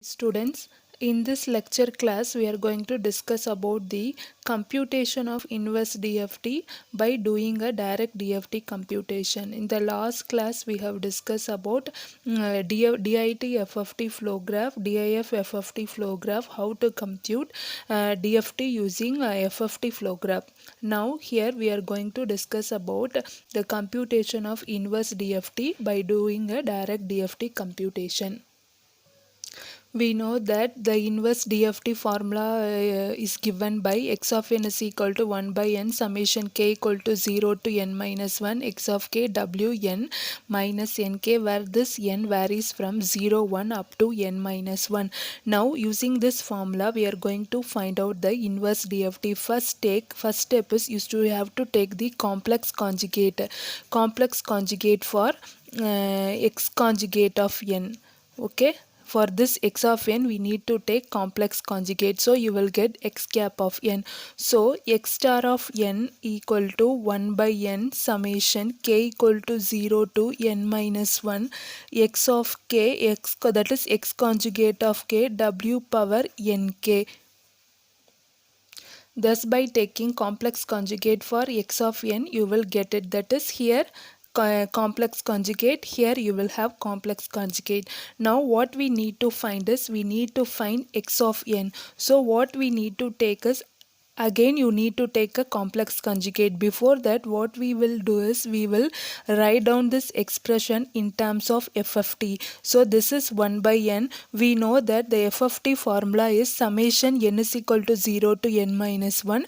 Students, in this lecture class we are going to discuss about the computation of inverse DFT by doing a direct DFT computation. In the last class we have discussed about DIT FFT flow graph, DIF FFT flow graph, how to compute DFT using FFT flow graph. Now here we are going to discuss about the computation of inverse DFT by doing a direct DFT computation. We know that the inverse DFT formula is given by x of n is equal to 1 by n summation k equal to 0 to n minus 1 x of k w n minus nk, where this n varies from 0 1 up to n minus 1. Now using this formula we are going to find out the inverse DFT. First step is used to have to take the complex conjugate for x conjugate of n. Okay, for this x of n we need to take complex conjugate, so you will get x cap of n. So x star of n equal to 1 by n summation k equal to 0 to n minus 1 x of k, that is x conjugate of k, w power nk. Thus by taking complex conjugate for x of n you will get it, that is here complex conjugate, here you will have complex conjugate. Now what we need to find is we need to find x of n. So what we need to take is, again you need to take a complex conjugate. Before that what we will do is we will write down this expression in terms of FFT. So this is 1 by n. We know that the FFT formula is summation n is equal to 0 to n minus 1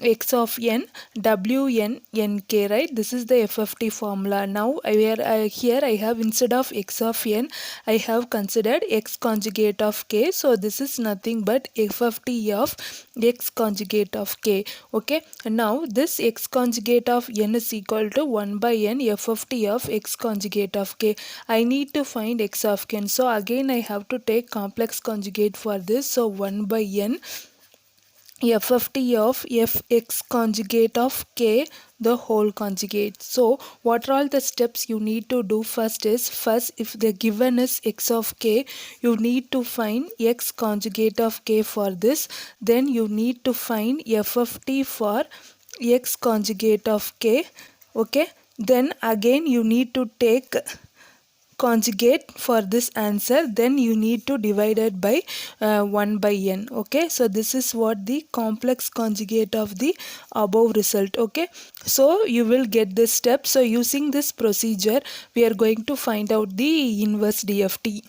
x of n w n nk, right? This is the FFT formula. Now here I have, instead of x of n I have considered x conjugate of k, so this is nothing but FFT of x conjugate of k. Okay, now this x conjugate of n is equal to 1 by n FFT of x conjugate of k. I need to find x of n, so again I have to take complex conjugate for this. So 1 by n FFT of fx conjugate of k, the whole conjugate. So what are all the steps you need to do? First if the given is x of k, you need to find x conjugate of k for this. Then you need to find FFT for x conjugate of k. Okay, then again you need to take conjugate for this answer, then you need to divide it by 1 by n. Okay, so this is what the complex conjugate of the above result. Okay, so you will get this step. So using this procedure we are going to find out the inverse DFT.